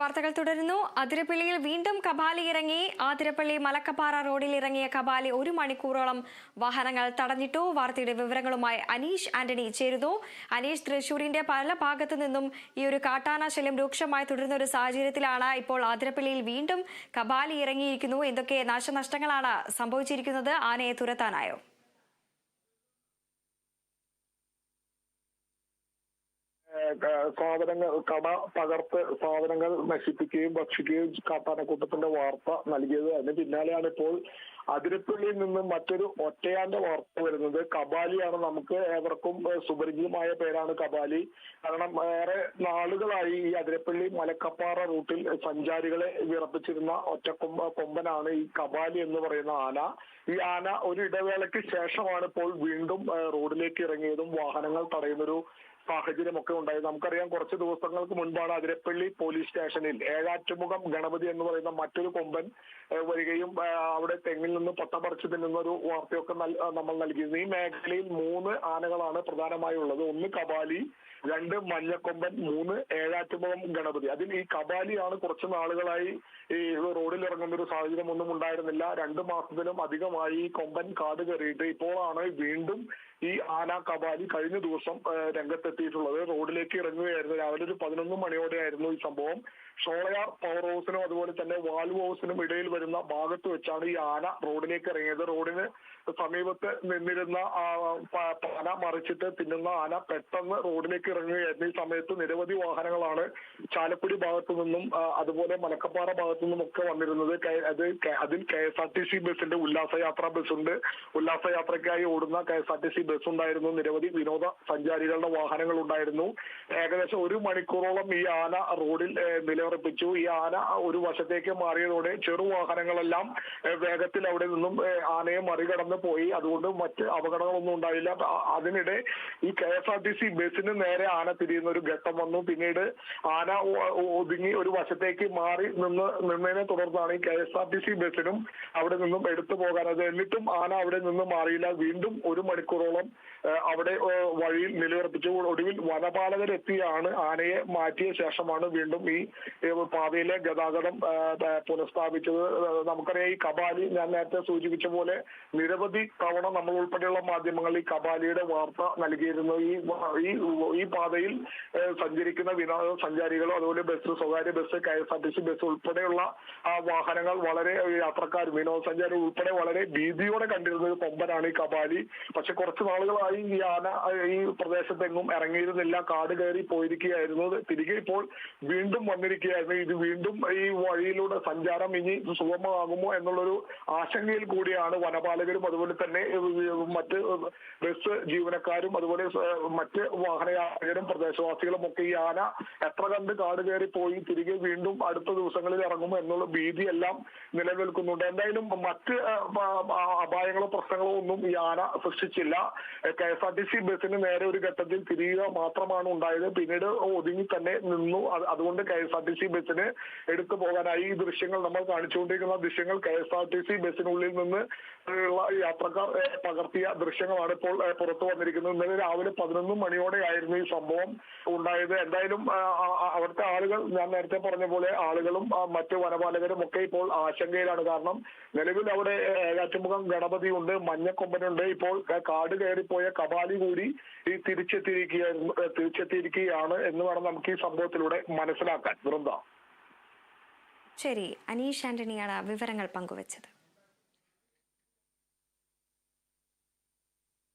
വാർത്തകൾ തുടരുന്നു. അതിരപ്പള്ളിയിൽ വീണ്ടും കബാലി ഇറങ്ങി. അതിരപ്പള്ളി മലക്കപ്പാറ റോഡിൽ ഇറങ്ങിയ കബാലി 1 മണിക്കൂറോളം വാഹനങ്ങൾ തടഞ്ഞിട്ടു. വാർത്തയുടെ വിവരങ്ങളുമായി അനീഷ് ആന്റണി ചേരുന്നു. അനീഷ്, തൃശൂരിന്റെ പല ഭാഗത്തു നിന്നും ഈ ഒരു കാട്ടാന ശല്യം രൂക്ഷമായി തുടരുന്ന ഒരു സാഹചര്യത്തിലാണ് ഇപ്പോൾ അതിരപ്പള്ളിയിൽ വീണ്ടും കബാലി ഇറങ്ങിയിരിക്കുന്നു. എന്തൊക്കെ നാശനഷ്ടങ്ങളാണ് സംഭവിച്ചിരിക്കുന്നത്? ആനയെ തുരത്താനായോ? സാധനങ്ങൾ കട തകർത്ത് സാധനങ്ങൾ നശിപ്പിക്കുകയും ഭക്ഷിക്കുകയും കാട്ടാനക്കൂട്ടത്തിന്റെ വാർത്ത നൽകിയത്. അതിന് പിന്നാലെയാണ് ഇപ്പോൾ അതിരപ്പള്ളിയിൽ നിന്ന് മറ്റൊരു ഒറ്റയാന്റെ വാർത്ത വരുന്നത്. കബാലിയാണ്. നമുക്ക് ഏവർക്കും സുപരിചിതമായ പേരാണ് കബാലി. കാരണം ഏറെ നാളുകളായി ഈ അതിരപ്പള്ളി മലക്കപ്പാറ റൂട്ടിൽ സഞ്ചാരികളെ വിറപ്പിച്ചിരുന്ന കൊമ്പനാണ് ഈ കബാലി എന്ന് പറയുന്ന ആന. ഈ ആന ഒരു ഇടവേളയ്ക്ക് ശേഷമാണ് ഇപ്പോൾ വീണ്ടും റോഡിലേക്ക് ഇറങ്ങിയതും വാഹനങ്ങൾ തടയുന്നൊരു സാഹചര്യമൊക്കെ ഉണ്ടായി. നമുക്കറിയാം, കുറച്ച് ദിവസങ്ങൾക്ക് മുൻപാണ് അതിരപ്പള്ളി പോലീസ് സ്റ്റേഷനിൽ ഏഴാറ്റുമുഖം ഗണപതി എന്ന് പറയുന്ന മറ്റൊരു കൊമ്പൻ വരികയും അവിടെ തെങ്ങിൽ നിന്ന് പട്ട പറിച്ചു തിന്നുന്ന ഒരു വാർത്തയൊക്കെ നമ്മൾ നൽകിയിരുന്നു. ഈ മേഖലയിൽ 3 ആനകളാണ് പ്രധാനമായും ഉള്ളത്. 1 കബാലി, 2 മഞ്ഞക്കൊമ്പൻ, 3 ഏഴാറ്റുമുഖം ഗണപതി. അതിൽ ഈ കബാലിയാണ് കുറച്ച് നാളുകളായി ഈ റോഡിൽ ഇറങ്ങുന്ന ഒരു സാഹചര്യം ഒന്നും ഉണ്ടായിരുന്നില്ല. 2 മാസത്തിലും അധികമായി ഈ കൊമ്പൻ കാട് കയറിയിട്ട് ഇപ്പോഴാണ് വീണ്ടും ഈ ആന കബാലി കഴിഞ്ഞ ദിവസം രംഗത്തെത്തിയിട്ടുള്ളത്. റോഡിലേക്ക് ഇറങ്ങുകയായിരുന്നു. രാവിലെ ഒരു 11 മണിയോടെയായിരുന്നു ഈ സംഭവം. ഷോളയാർ പവർ ഹൗസിനും അതുപോലെ തന്നെ വാൽവ് ഹൗസിനും ഇടയിൽ വരുന്ന ഭാഗത്ത് വെച്ചാണ് ഈ ആന റോഡിലേക്ക് ഇറങ്ങിയത്. റോഡിന് സമീപത്ത് നിന്നിരുന്ന ആന മറിച്ചിട്ട് തിന്നുന്ന ആന പെട്ടെന്ന് റോഡിലേക്ക് ഇറങ്ങുകയായിരുന്നു. ഈ സമയത്ത് നിരവധി വാഹനങ്ങളാണ് ചാലക്കുടി ഭാഗത്തു നിന്നും അതുപോലെ മലക്കപ്പാറ ഭാഗത്തു നിന്നും ഒക്കെ വന്നിരുന്നത്. അതിൽ KSRTC ബസിന്റെ ഉല്ലാസയാത്രാ ബസ്സുണ്ട്. ഉല്ലാസയാത്രയ്ക്കായി ഓടുന്ന KSRTC ബസ് ഉണ്ടായിരുന്നു. നിരവധി വിനോദ സഞ്ചാരികളുടെ വാഹനങ്ങൾ ഉണ്ടായിരുന്നു. ഏകദേശം 1 മണിക്കൂറോളം ഈ ആന റോഡിൽ നിലയുറപ്പിച്ചു. ഈ ആന ഒരു വശത്തേക്ക് മാറിയതോടെ ചെറുവാഹനങ്ങളെല്ലാം വേഗത്തിൽ അവിടെ നിന്നും ആനയെ മറികടന്ന് പോയി. അതുകൊണ്ട് മറ്റ് അപകടങ്ങളൊന്നും ഉണ്ടായില്ല. അതിനിടെ ഈ KSRTC ബസിന് നേരെ ആന തിരിയുന്ന ഒരു ഘട്ടം വന്നു. പിന്നീട് ആന ഒതുങ്ങി ഒരു വശത്തേക്ക് മാറി നിന്നതിനെ തുടർന്നാണ് ഈ KSRTC ബസിനും അവിടെ നിന്നും എടുത്തു പോകാനത്. എന്നിട്ടും ആന അവിടെ നിന്ന് മാറിയില്ല. വീണ്ടും 1 മണിക്കൂറോളം അവിടെ വഴിയിൽ നിലയുറപ്പിച്ചു. ഒടുവിൽ വനപാലകരെത്തിയാണ് ആനയെ മാറ്റിയ ശേഷമാണ് വീണ്ടും ഈ പാതയിലെ ഗതാഗതം പുനഃസ്ഥാപിച്ചത്. നമുക്കറിയാം, ഈ കബാലി ഞാൻ നേരത്തെ സൂചിപ്പിച്ച പോലെ നിരവധി തവണ നമ്മൾ ഉൾപ്പെടെയുള്ള മാധ്യമങ്ങളിൽ ഈ കബാലിയുടെ വാർത്ത നൽകിയിരുന്നു. ഈ പാതയിൽ സഞ്ചരിക്കുന്ന വിനോദ സഞ്ചാരികളോ അതുപോലെ ബസ്, സ്വകാര്യ ബസ്, KSRTC ബസ് ഉൾപ്പെടെയുള്ള വാഹനങ്ങൾ വളരെ യാത്രക്കാരും വിനോദസഞ്ചാരികൾ ഉൾപ്പെടെ വളരെ ഭീതിയോടെ കണ്ടിരുന്ന ഒരു കൊമ്പനാണ് ഈ കബാലി. പക്ഷെ കുറച്ച് നാളുകളായി ഈ ആന ഈ പ്രദേശത്തെങ്ങും ഇറങ്ങിയിരുന്നില്ല. കാട് കയറി പോയിരിക്കുകയായിരുന്നു. തിരികെ ഇപ്പോൾ വീണ്ടും വന്നിരിക്കുകയായിരുന്നു. ഇത് വീണ്ടും ഈ വഴിയിലൂടെ സഞ്ചാരം ഇനി സുഗമമാകുമോ എന്നുള്ളൊരു ആശങ്കയിൽ കൂടിയാണ് വനപാലകരും അതുപോലെ തന്നെ മറ്റ് ബസ് ജീവനക്കാരും അതുപോലെ മറ്റ് വാഹനയാത്രകരും പ്രദേശവാസികളും ഒക്കെ ഈ ആന എത്ര കണ്ട് കാട് കയറി പോയി തിരികെ വീണ്ടും അടുത്ത ദിവസങ്ങളിൽ ഇറങ്ങുമോ എന്നുള്ള ഭീതിയെല്ലാം നിലനിൽക്കുന്നുണ്ട്. എന്തായാലും മറ്റ് അപായങ്ങളോ പ്രശ്നങ്ങളോ ഒന്നും ഈ ആന സൃഷ്ടിച്ചില്ല. KSRTC ബസിന് നേരെ ഒരു ഘട്ടത്തിൽ തിരിയുക മാത്രമാണ് ഉണ്ടായത്. പിന്നീട് ഒതുങ്ങി തന്നെ നിന്നു. അതുകൊണ്ട് KSRTC ബസിന് എടുത്തു പോകാനായി. ഈ ദൃശ്യങ്ങൾ നമ്മൾ കാണിച്ചുകൊണ്ടിരിക്കുന്ന ദൃശ്യങ്ങൾ KSRTC ബസിനുള്ളിൽ നിന്ന് യാത്രക്കാർ പകർത്തിയ ദൃശ്യങ്ങളാണ് ഇപ്പോൾ പുറത്തു വന്നിരിക്കുന്നത്. ഇന്നലെ രാവിലെ 11 മണിയോടെയായിരുന്നു ഈ സംഭവം ഉണ്ടായത്. എന്തായാലും അവിടുത്തെ ആളുകൾ, ഞാൻ നേരത്തെ പറഞ്ഞ പോലെ ആളുകളും മറ്റ് വനപാലകരും ഒക്കെ ഇപ്പോൾ ആശങ്കയിലാണ്. കാരണം നിലവിൽ അവിടെ ഏഴാറ്റുമുഖം ഗണപതി ഉണ്ട്, മഞ്ഞക്കൊമ്പനുണ്ട്. ഇപ്പോൾ കാട് കയറിപ്പോയ കബാലി കൂടി തിരിച്ചെത്തിയിരിക്കുകയാണ് എന്ന് വേണം നമുക്ക് ഈ സംഭവത്തിലൂടെ മനസ്സിലാക്കാൻ. വൃന്ദ. ശരി, അനീഷ് ആന്റണിയാണ് വിവരങ്ങൾ പങ്കുവച്ചത്.